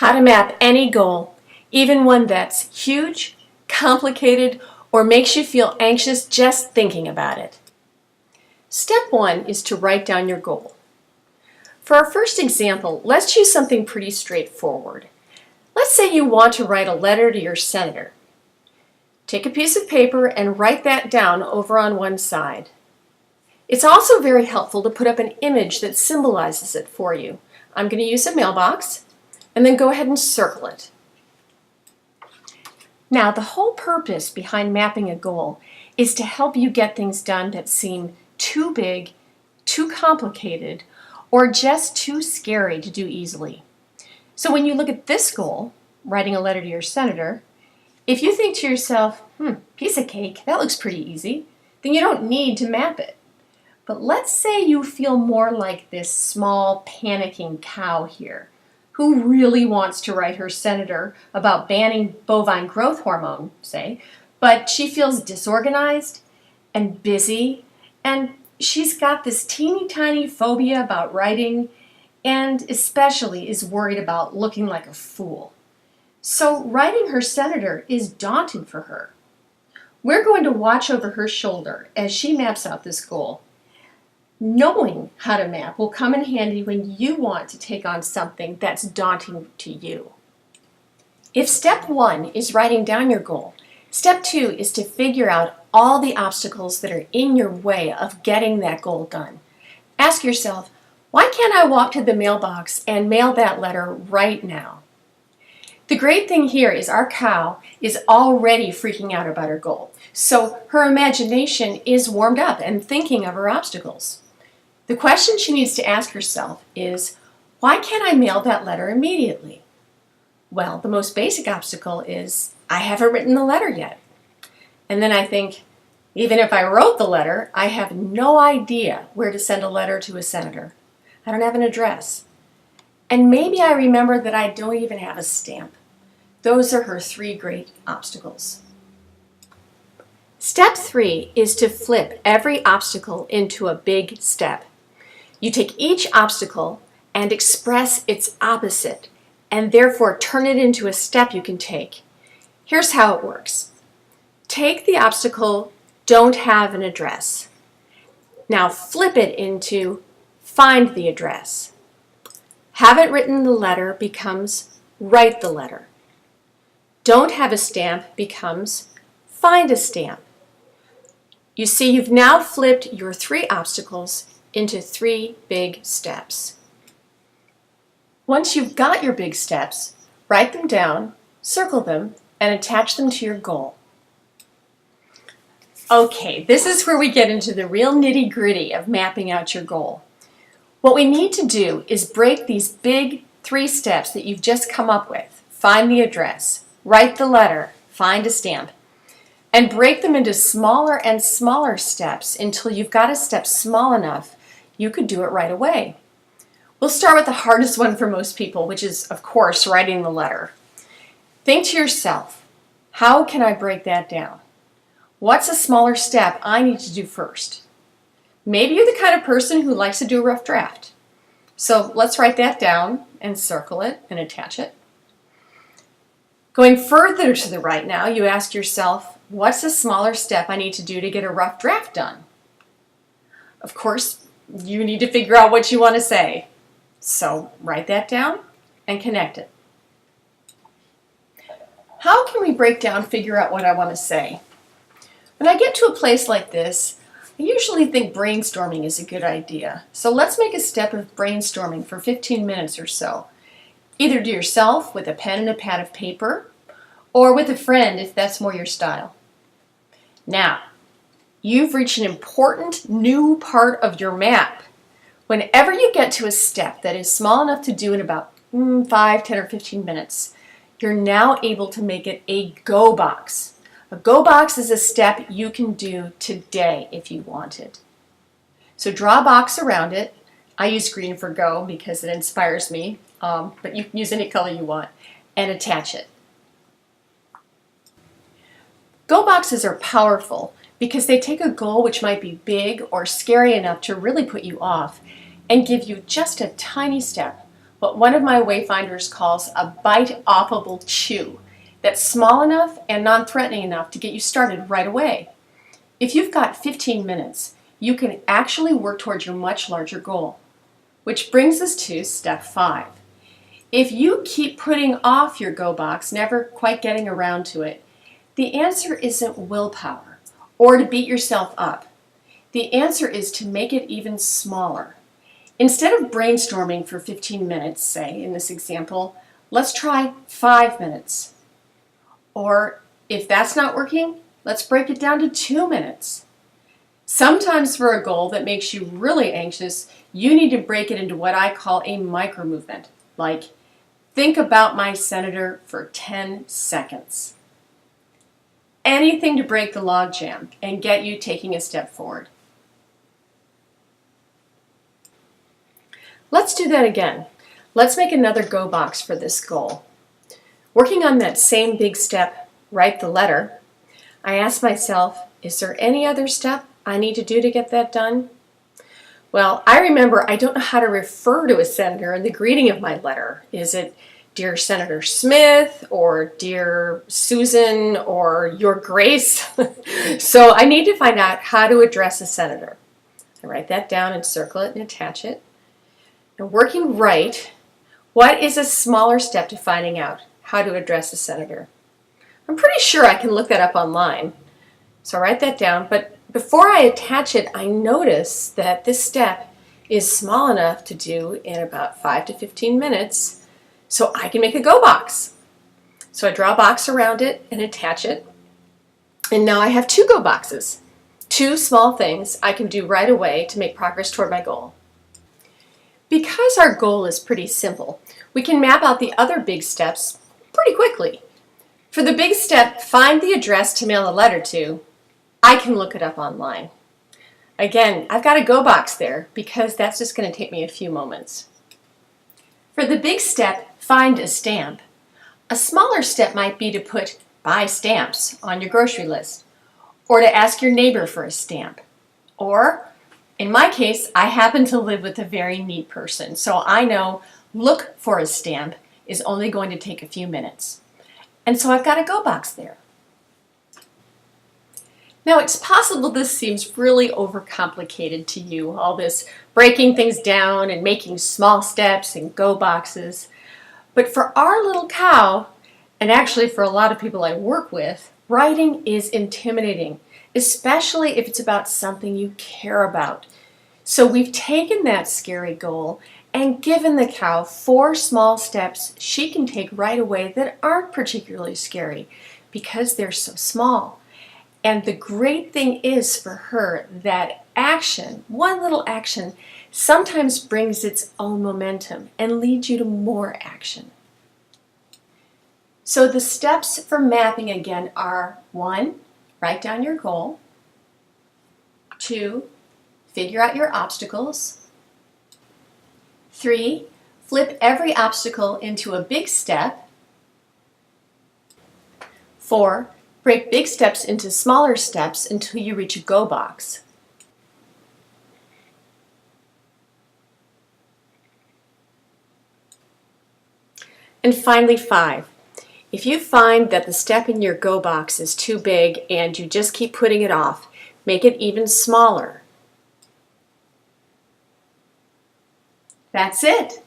How to map any goal, even one that's huge, complicated, or makes you feel anxious just thinking about it. Step 1 is to write down your goal. For our first example, let's choose something pretty straightforward. Let's say you want to write a letter to your senator. Take a piece of paper and write that down over on one side. It's also very helpful to put up an image that symbolizes it for you. I'm going to use a mailbox, and then go ahead and circle it. Now, the whole purpose behind mapping a goal is to help you get things done that seem too big, too complicated, or just too scary to do easily. So when you look at this goal, writing a letter to your senator, if you think to yourself, piece of cake, that looks pretty easy, then you don't need to map it. But let's say you feel more like this small panicking cow here, who really wants to write her senator about banning bovine growth hormone, say, but she feels disorganized and busy, and she's got this teeny tiny phobia about writing, and especially is worried about looking like a fool. So writing her senator is daunting for her. We're going to watch over her shoulder as she maps out this goal. Knowing how to map will come in handy when you want to take on something that's daunting to you. If step 1 is writing down your goal, step 2 is to figure out all the obstacles that are in your way of getting that goal done. Ask yourself, why can't I walk to the mailbox and mail that letter right now? The great thing here is our cow is already freaking out about her goal, so her imagination is warmed up and thinking of her obstacles. The question she needs to ask herself is, why can't I mail that letter immediately? Well, the most basic obstacle is, I haven't written the letter yet. And then I think, even if I wrote the letter, I have no idea where to send a letter to a senator. I don't have an address. And maybe I remember that I don't even have a stamp. Those are her 3 great obstacles. Step 3 is to flip every obstacle into a big step. You take each obstacle and express its opposite, and therefore turn it into a step you can take. Here's how it works. Take the obstacle, don't have an address. Now flip it into find the address. Haven't written the letter becomes write the letter. Don't have a stamp becomes find a stamp. You see, you've now flipped your 3 obstacles into 3 big steps. Once you've got your big steps, write them down, circle them, and attach them to your goal. Okay, this is where we get into the real nitty-gritty of mapping out your goal. What we need to do is break these big 3 steps that you've just come up with. Find the address, write the letter, find a stamp, and break them into smaller and smaller steps until you've got a step small enough you could do it right away. We'll start with the hardest one for most people, which is, of course, writing the letter. Think to yourself, how can I break that down? What's a smaller step I need to do first? Maybe you're the kind of person who likes to do a rough draft. So let's write that down and circle it and attach it. Going further to the right now, you ask yourself, what's a smaller step I need to do to get a rough draft done? Of course, you need to figure out what you want to say. So write that down and connect it. How can we break down, figure out what I want to say? When I get to a place like this, I usually think brainstorming is a good idea. So let's make a step of brainstorming for 15 minutes or so. Either do yourself with a pen and a pad of paper, or with a friend if that's more your style. Now, you've reached an important new part of your map. Whenever you get to a step that is small enough to do in about 5, 10, or 15 minutes, you're now able to make it a go box. A go box is a step you can do today if you wanted. So draw a box around it. I use green for go because it inspires me, but you can use any color you want, and attach it. Go boxes are powerful because they take a goal which might be big or scary enough to really put you off and give you just a tiny step, what one of my wayfinders calls a bite-offable chew that's small enough and non-threatening enough to get you started right away. If you've got 15 minutes, you can actually work towards your much larger goal. Which brings us to step 5. If you keep putting off your go box, never quite getting around to it, the answer isn't willpower or to beat yourself up. The answer is to make it even smaller. Instead of brainstorming for 15 minutes, say in this example, let's try 5 minutes. Or if that's not working, let's break it down to 2 minutes. Sometimes for a goal that makes you really anxious, you need to break it into what I call a micro movement, like think about my senator for 10 seconds. Anything to break the logjam and get you taking a step forward. Let's do that again. Let's make another go box for this goal. Working on that same big step, write the letter, I asked myself, is there any other step I need to do to get that done? Well, I remember I don't know how to refer to a senator in the greeting of my letter. Is it Dear Senator Smith or Dear Susan or Your Grace? So I need to find out how to address a senator. I write that down and circle it and attach it. And working right, what is a smaller step to finding out how to address a senator? I'm pretty sure I can look that up online. So I write that down, but before I attach it, I notice that this step is small enough to do in about 5 to 15 minutes, so I can make a go box. So I draw a box around it and attach it, and now I have 2 go boxes, 2 small things I can do right away to make progress toward my goal. Because our goal is pretty simple, we can map out the other big steps pretty quickly. For the big step, find the address to mail a letter to, I can look it up online. Again, I've got a go box there because that's just going to take me a few moments. For the big step, find a stamp. A smaller step might be to put buy stamps on your grocery list, or to ask your neighbor for a stamp. Or, in my case, I happen to live with a very neat person, so I know look for a stamp is only going to take a few minutes. And so I've got a go box there. Now, it's possible this seems really overcomplicated to you, all this breaking things down and making small steps and go boxes. But for our little cow, and actually for a lot of people I work with, writing is intimidating, especially if it's about something you care about. So we've taken that scary goal and given the cow 4 small steps she can take right away that aren't particularly scary because they're so small. And the great thing is for her that action, one little action, sometimes brings its own momentum and leads you to more action. So the steps for mapping again are 1, write down your goal. 2, figure out your obstacles. 3, flip every obstacle into a big step. 4, break big steps into smaller steps until you reach a go box. And finally 5, if you find that the step in your go box is too big and you just keep putting it off, make it even smaller. That's it.